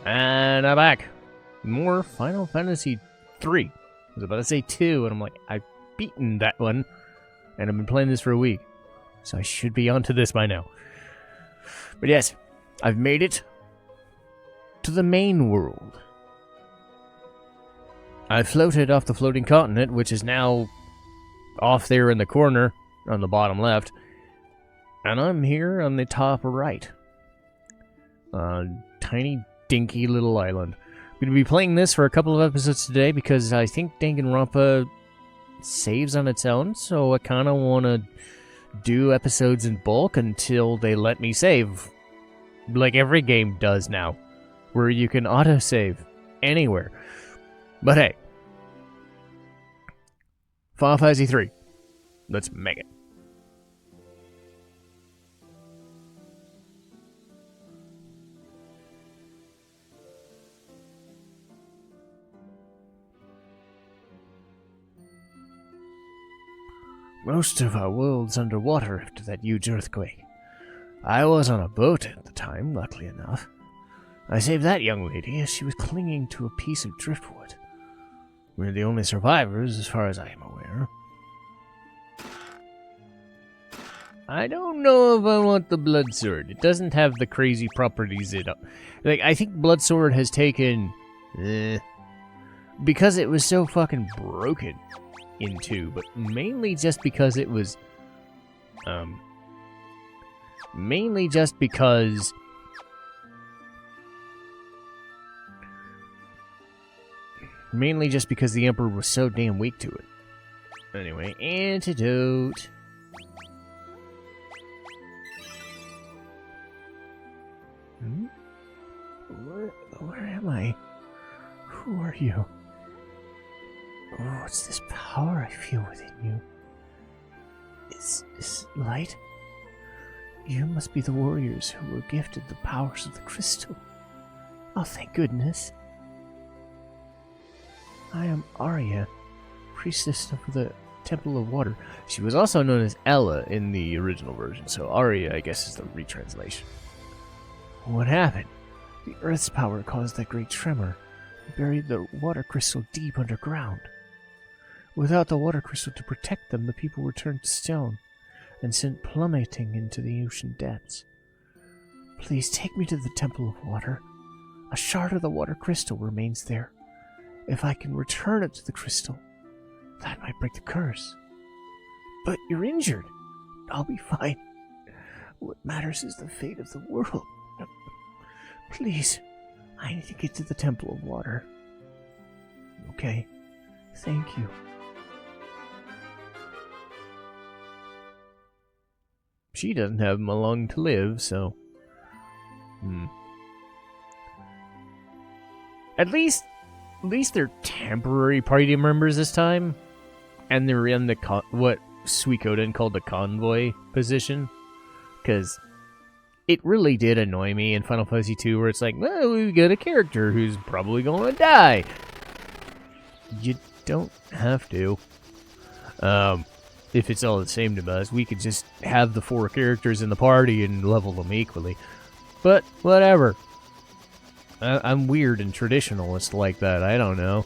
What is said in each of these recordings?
And I'm back. More Final Fantasy 3. I was about to say 2, and I'm like, I've beaten that one, and I've been playing this for a week. So I should be onto this by now. But yes, I've made it to the main world. I floated off the floating continent, which is now off there in the corner on the bottom left. And I'm here on the top right. Tiny, dinky little island. I'm going to be playing this for a couple of episodes today because I think Danganronpa saves on its own. So I kind of want to do episodes in bulk until they let me save. Like every game does now. Where you can autosave anywhere. But hey. Final Fantasy 3. Let's make it. Most of our world's underwater after that huge earthquake. I was on a boat at the time, luckily enough. I saved that young lady as she was clinging to a piece of driftwood. We're the only survivors as far as I am aware. I don't know if I want the blood sword. It doesn't have the crazy properties I think blood sword has taken... because it was so fucking broken in 2, but mainly just because it was... mainly just because... Mainly just because the Emperor was so damn weak to it. Anyway, antidote. Where am I? Who are you? Oh, what's this power I feel within you? Is it light? You must be the warriors who were gifted the powers of the crystal. Oh, thank goodness. I am Arya, priestess of the Temple of Water. She was also known as Ella in the original version, so Arya, I guess, is the retranslation. What happened? The Earth's power caused that great tremor. It buried the water crystal deep underground. Without the water crystal to protect them, the people were turned to stone and sent plummeting into the ocean depths. Please take me to the Temple of Water. A shard of the water crystal remains there. If I can return it to the crystal, that might break the curse. But you're injured. I'll be fine. What matters is the fate of the world. Please, I need to get to the Temple of Water. Okay, thank you. She doesn't have long to live, so... At least they're temporary party members this time. And they're in the what Suikoden called the convoy position. Because it really did annoy me in Final Fantasy 2 where it's like, well, we got a character who's probably going to die. You don't have to. If it's all the same to us, we could just have the 4 characters in the party and level them equally. But, whatever. I'm weird and traditionalist like that, I don't know.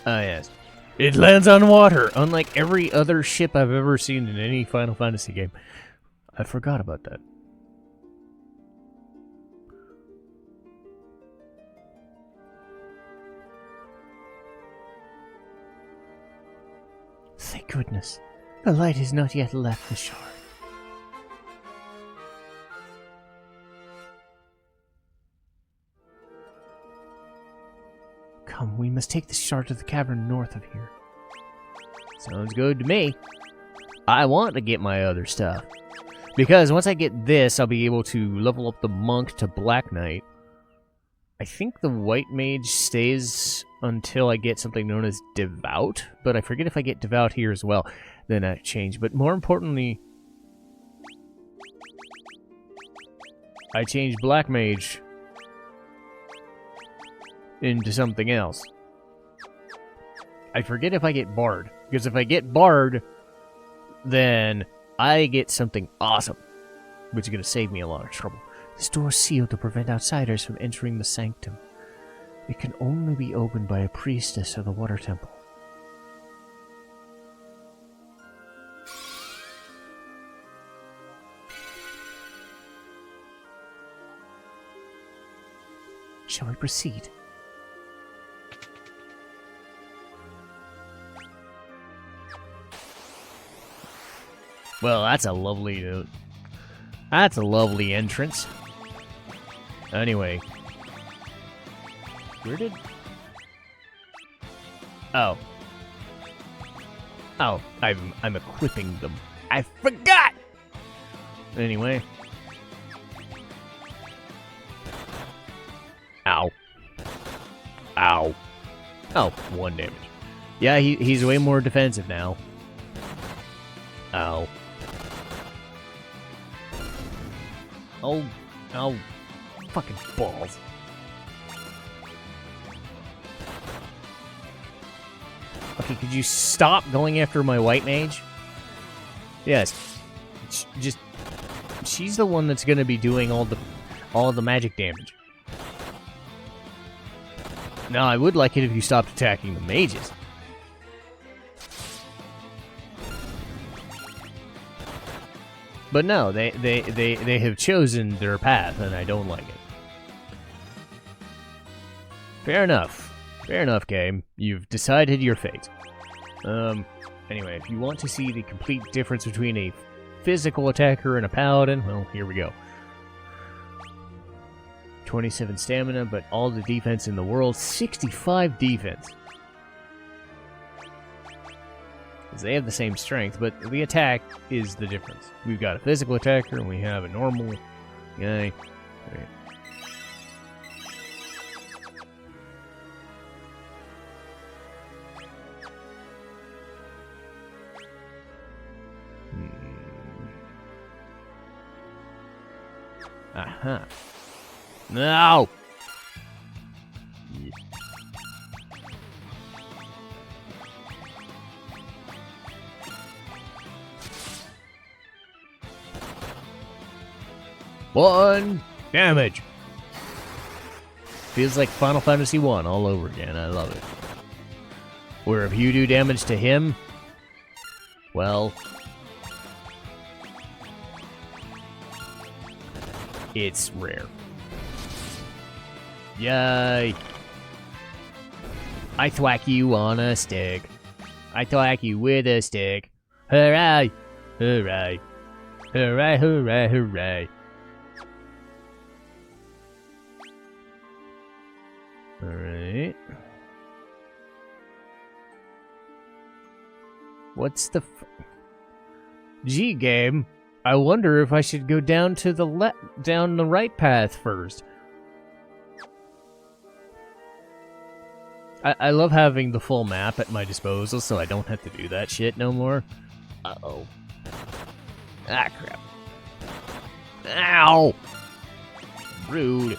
Ah, yes. It lands on water, unlike every other ship I've ever seen in any Final Fantasy game. I forgot about that. Thank goodness. The light has not yet left the shard. Come, we must take the shard to the cavern north of here. Sounds good to me. I want to get my other stuff. Because once I get this, I'll be able to level up the monk to Black Knight. I think the white mage stays until I get something known as Devout, but I forget if I get Devout here as well, then I change. But more importantly, I change Black Mage into something else. I forget if I get Bard. Because if I get Bard, then I get something awesome. Which is going to save me a lot of trouble. This door is sealed to prevent outsiders from entering the sanctum. It can only be opened by a priestess of the water temple. Shall we proceed? Well, that's a lovely entrance. Anyway, where did? Oh, I'm equipping them. I forgot. Anyway. Ow. Ow. Oh, 1 damage. Yeah, he's way more defensive now. Ow. Oh, ow. Fucking balls. Okay, could you stop going after my white mage? Yes. She's the one that's gonna be doing all the magic damage. Now, I would like it if you stopped attacking the mages. But no, they have chosen their path, and I don't like it. Fair enough. Fair enough, game. You've decided your fate. Anyway, if you want to see the complete difference between a physical attacker and a paladin, well, here we go. 27 stamina, but all the defense in the world. 65 defense. Because they have the same strength, but the attack is the difference. We've got a physical attacker, and we have a normal guy. Right. Aha. No! One damage. Feels like Final Fantasy 1 all over again. I love it. Where if you do damage to him, well, it's rare. Yay! I thwack you on a stick. I thwack you with a stick. Hooray! Hooray! Hooray! Hooray! Hooray! Alright. What's the Gee, game. I wonder if I should go down to the down the right path first. I love having the full map at my disposal, so I don't have to do that shit no more. Uh-oh. Ah, crap. Ow! Rude.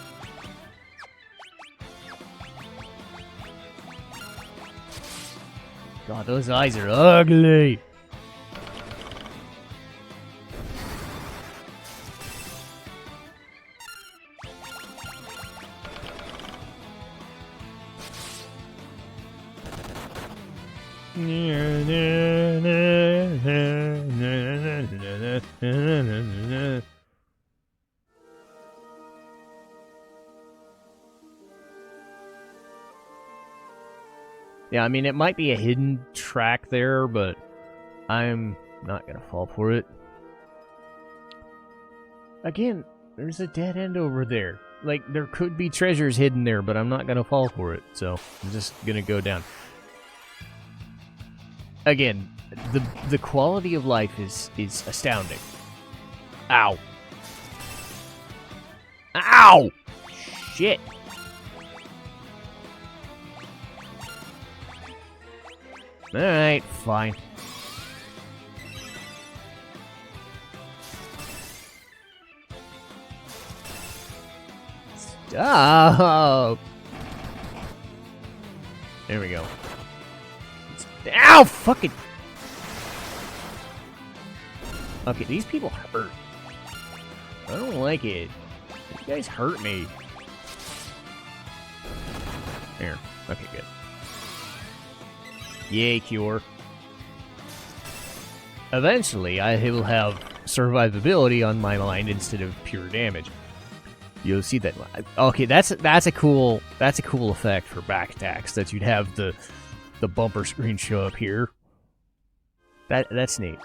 God, those eyes are ugly. Yeah, I mean, it might be a hidden track there, but I'm not gonna fall for it. Again, there's a dead end over there. Like, there could be treasures hidden there, but I'm not gonna fall for it, so I'm just gonna go down. Again, the quality of life is astounding. Ow. Ow! Shit. Alright, fine. Oh! There we go. Ow! Fucking... Okay, these people hurt. I don't like it. You guys hurt me. Here. Okay, good. Yay, cure. Eventually, I will have survivability on my line instead of pure damage. You'll see that. Okay, that's a cool effect for back attacks. That you'd have the bumper screen show up here. That's neat.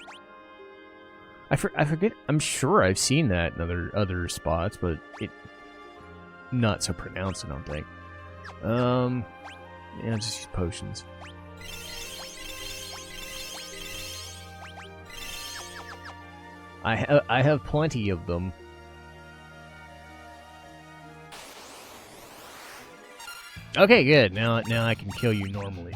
I forget. I'm sure I've seen that in other spots, but it not so pronounced. I don't think. Yeah, just use potions. I have plenty of them. Okay, good. Now I can kill you normally.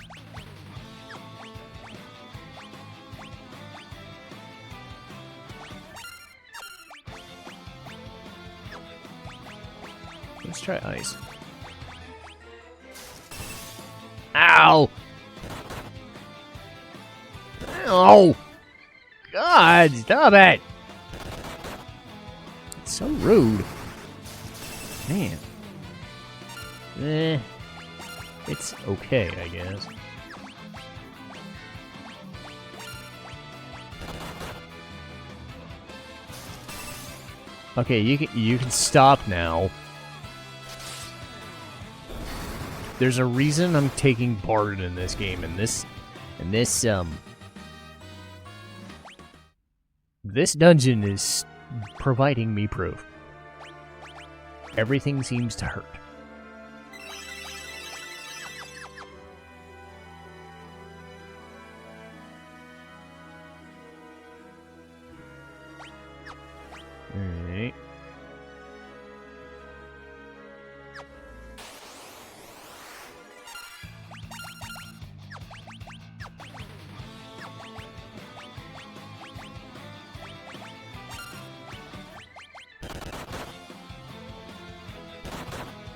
Let's try ice. Ow! Ow! God, stop it! It's so rude. Man. It's okay, I guess. Okay, you can stop now. There's a reason I'm taking part in this game, and this dungeon is providing me proof. Everything seems to hurt. Alright.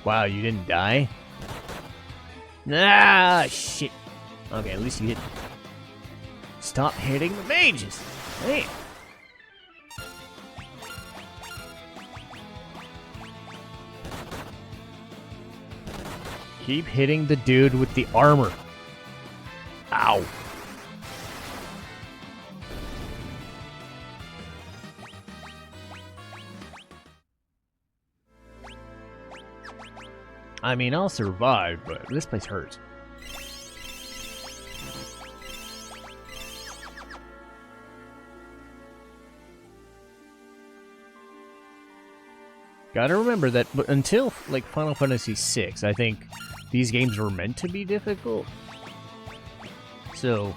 Wow, you didn't die? Ah, shit. Okay, at least you hit. Stop hitting the mages. Hey. Keep hitting the dude with the armor. Ow. I mean, I'll survive, but this place hurts. Gotta remember that until, like, Final Fantasy VI, I think these games were meant to be difficult. So,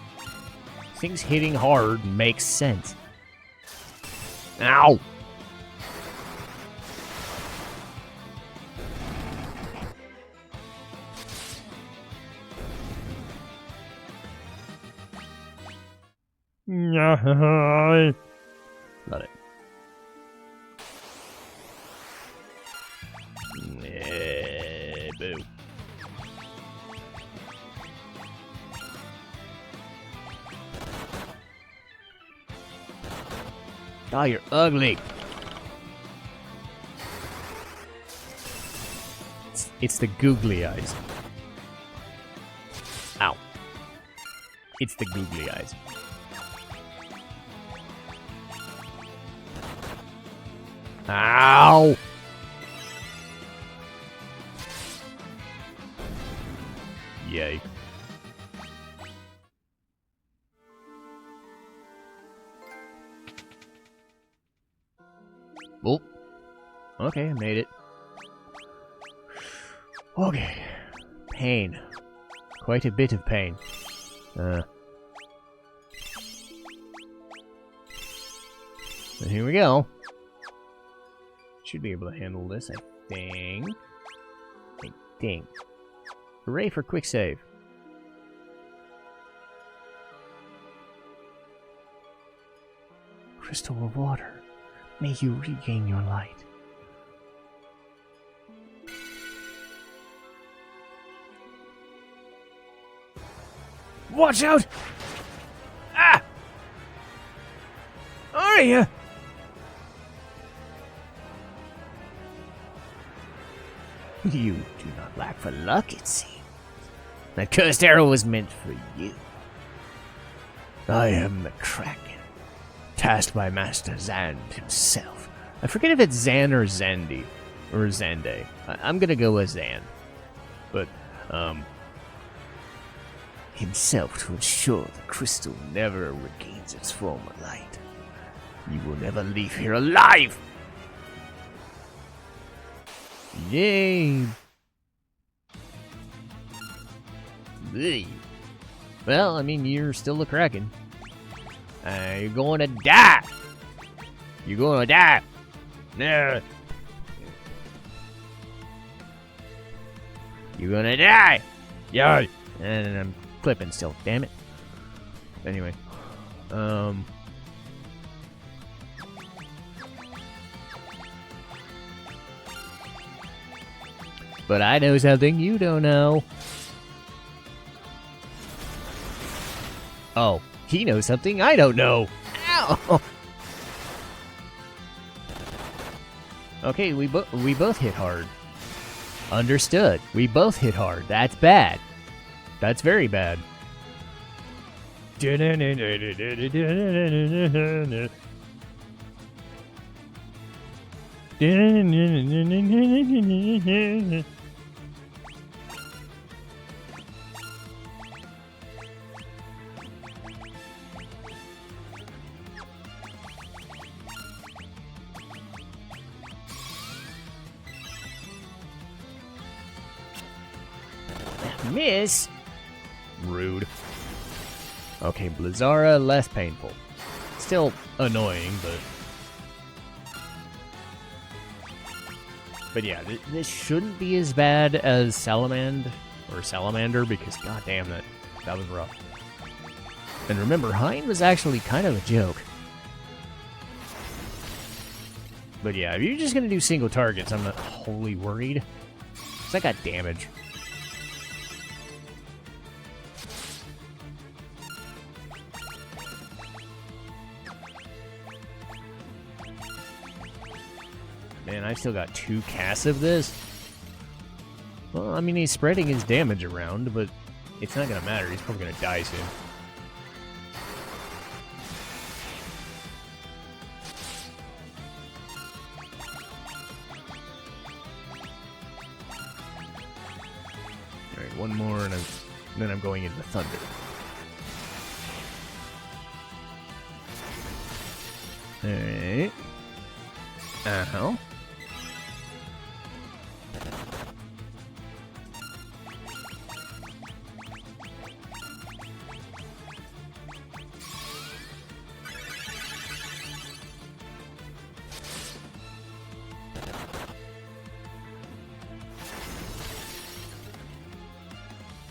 things hitting hard makes sense. Ow! Love it. Boo. Oh, you're ugly. It's the googly eyes. Ow. It's the googly eyes. Ow! Yay. Oh. Okay, I made it. Okay. Pain. Quite a bit of pain. And here we go. Should be able to handle this, I think. Hooray for quick save. Crystal of water. May you regain your light. Watch out! Ah! Arya! You do not lack for luck, it seems. That cursed arrow was meant for you. I am the Kraken, tasked by Master Zand himself. I forget if it's Zan or Zandi, or Zande. I'm gonna go with Zan. But, himself to ensure the crystal never regains its former light. You will never leave here alive! Yay! Ugh. Well, I mean, you're still a Kraken. You're going to die! You're going to die! No! You're gonna die! Yeah! And I'm clipping still, damn it. Anyway. But I know something you don't know. Oh, he knows something I don't know. Ow! Okay, we both hit hard. Understood. We both hit hard. That's bad. That's very bad. Miss? Rude. Okay, Blizzara, less painful. Still annoying, but yeah, this shouldn't be as bad as Salamander, because goddamn, that was rough. And remember, Hein was actually kind of a joke. But yeah, if you're just gonna do single targets, I'm not wholly worried. 'Cause I got damage. Man, I've still got 2 casts of this. Well, I mean, he's spreading his damage around, but it's not gonna matter. He's probably gonna die soon. Alright, one more, and then I'm going into Thunder. Alright. Uh-huh.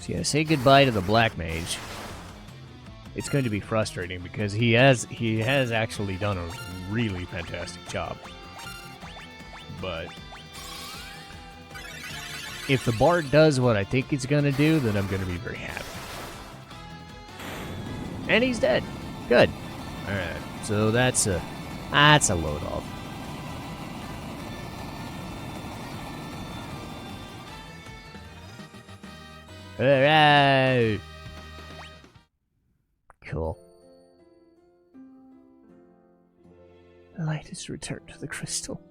So yeah, say goodbye to the Black Mage. It's going to be frustrating because he has actually done a really fantastic job. But if the Bard does what I think it's going to do, then I'm going to be very happy. And he's dead. Good. Alright, so that's a load off. Alright. Cool. The light has returned to the crystal.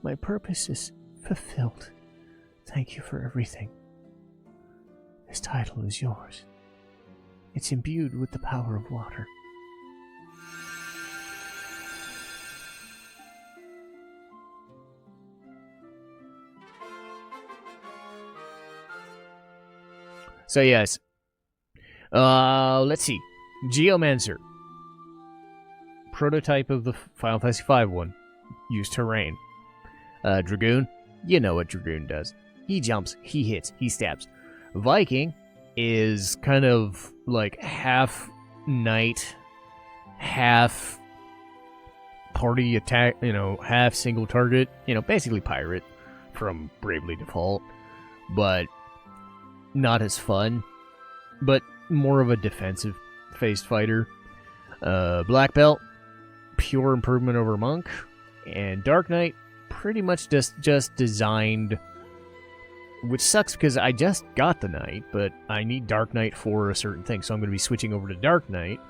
My purpose is fulfilled. Thank you for everything. This title is yours. It's imbued with the power of water. So yes. Let's see. Geomancer. Prototype of the Final Fantasy V one. Use terrain. Dragoon. You know what Dragoon does. He jumps, he hits, he stabs. Viking is kind of like half knight, half party attack, half single target, basically pirate from Bravely Default, but not as fun. But more of a defensive-faced fighter. Black Belt, pure improvement over Monk. And Dark Knight, pretty much just designed... Which sucks because I just got the Knight, but I need Dark Knight for a certain thing. So I'm going to be switching over to Dark Knight,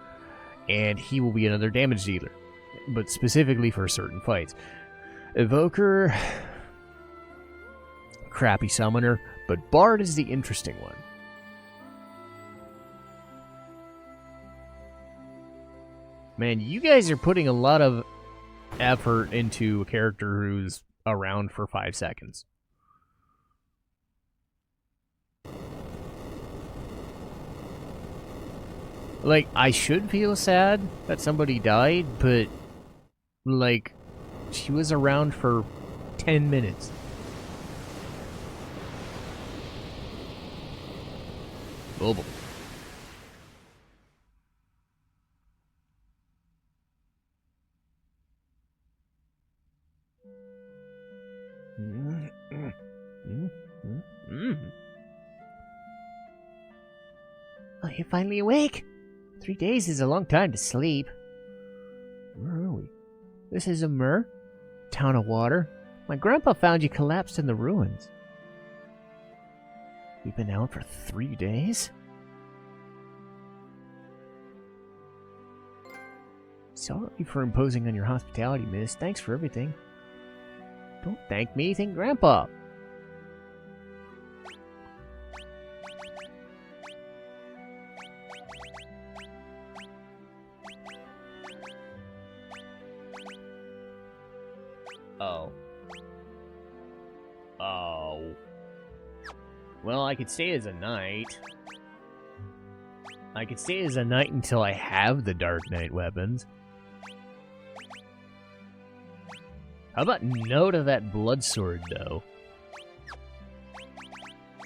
and he will be another damage dealer. But specifically for certain fights. Evoker... Crappy summoner, but Bard is the interesting one. Man, you guys are putting a lot of effort into a character who's around for 5 seconds. Like, I should feel sad that somebody died, but, like, she was around for 10 minutes. Global. Oh, you're finally awake? 3 days is a long time to sleep. Where are we? This is Amur, town of water. My grandpa found you collapsed in the ruins. We've been out for 3 days? Sorry for imposing on your hospitality, miss. Thanks for everything. Don't thank me, thank Grandpa. Oh. Oh. Well, I could stay as a knight. I could stay as a knight until I have the Dark Knight weapons. How about no to that blood sword, though?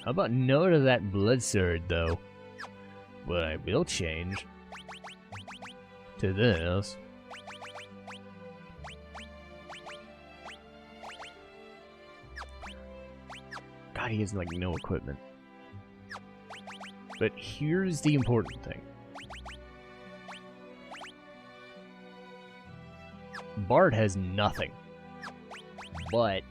How about no to that blood sword, though? But I will change to this. God, he has, like, no equipment. But here's the important thing. Bard has nothing. But...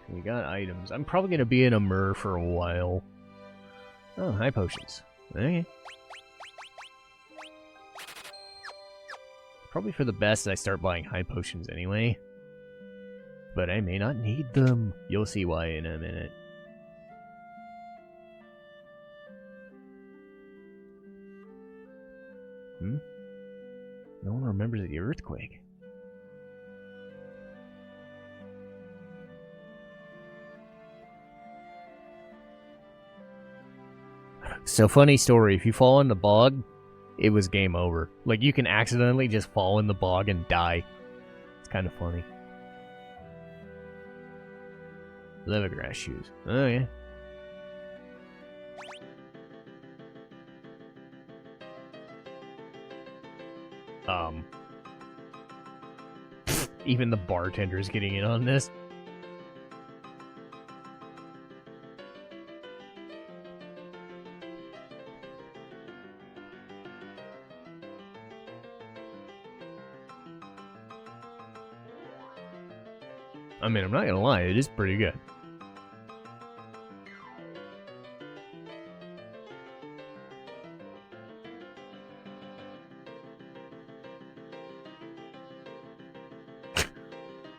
we got items. I'm probably going to be in a Myrrh for a while. Oh, high potions. Okay. Probably for the best that I start buying high potions anyway. But I may not need them. You'll see why in a minute. No one remembers the earthquake. So, funny story, if you fall in the bog, it was game over. Like, you can accidentally just fall in the bog and die. It's kind of funny. Leathergrass shoes. Oh, yeah. Even the bartender is getting in on this. I mean, I'm not gonna lie, it is pretty good.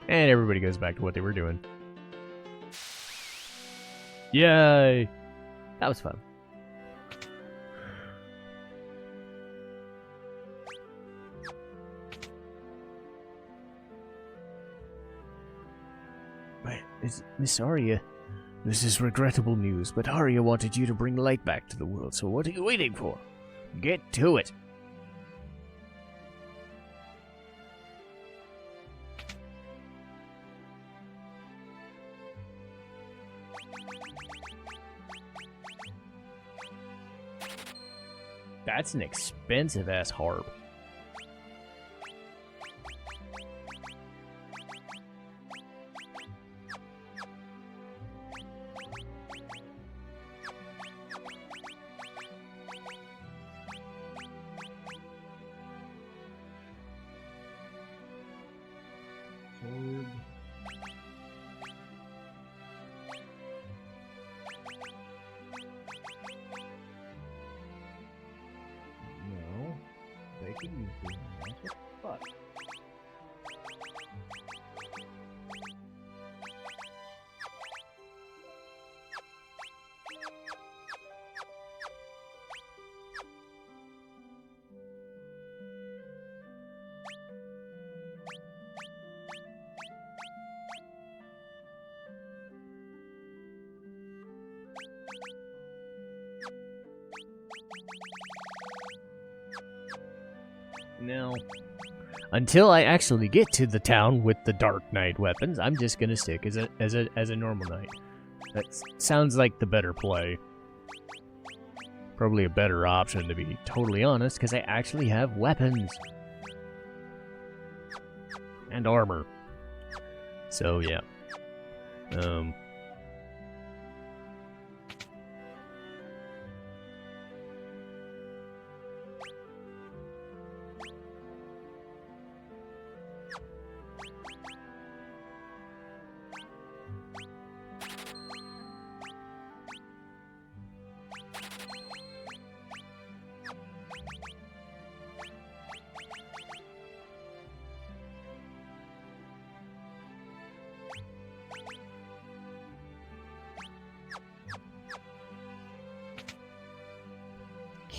And everybody goes back to what they were doing. Yay! That was fun. Miss Arya, this is regrettable news, but Arya wanted you to bring light back to the world, so what are you waiting for? Get to it! That's an expensive-ass harp. No, they could use this. What the fuck? No. Until I actually get to the town with the Dark Knight weapons, I'm just gonna stick as a normal knight. That sounds like the better play. Probably a better option, to be totally honest, because I actually have weapons. And armor. So, yeah.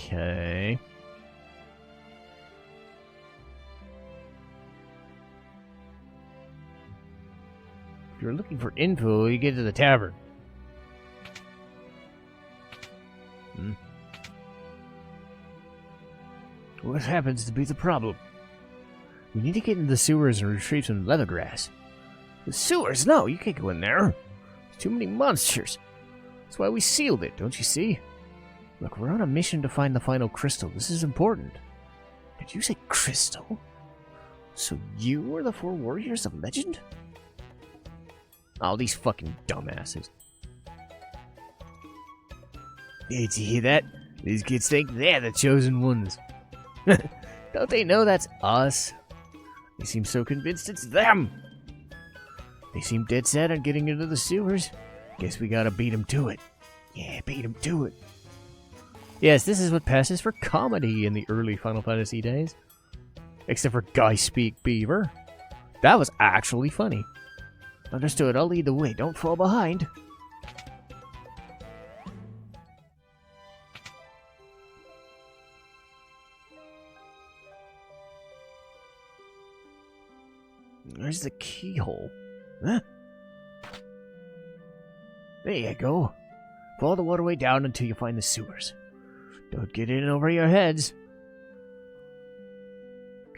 Okay. If you're looking for info, you get to the tavern. What happens to be the problem? We need to get into the sewers and retrieve some leathergrass. The sewers? No, you can't go in there. There's too many monsters. That's why we sealed it, don't you see? Look, we're on a mission to find the final crystal. This is important. Did you say crystal? So you are the four warriors of legend? Oh, these fucking dumbasses. Hey, did you hear that? These kids think they're the chosen ones. Don't they know that's us? They seem so convinced it's them. They seem dead set on getting into the sewers. Guess we gotta beat them to it. Yeah, beat them to it. Yes, this is what passes for comedy in the early Final Fantasy days. Except for Guy Speak Beaver. That was actually funny. Understood, I'll lead the way. Don't fall behind. Where's the keyhole? Huh? There you go. Follow the waterway down until you find the sewers. Don't get in over your heads.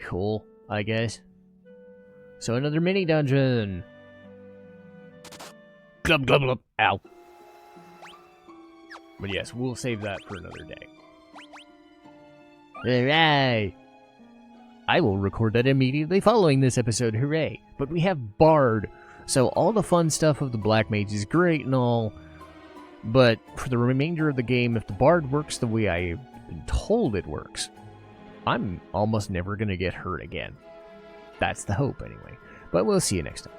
Cool, I guess. So another mini dungeon. Glub glub glub. Ow. But yes, we'll save that for another day. Hooray! I will record that immediately following this episode, hooray. But we have Bard, so all the fun stuff of the Black Mage is great and all, but for the remainder of the game, if the Bard works the way I've been told it works, I'm almost never going to get hurt again. That's the hope, anyway. But we'll see you next time.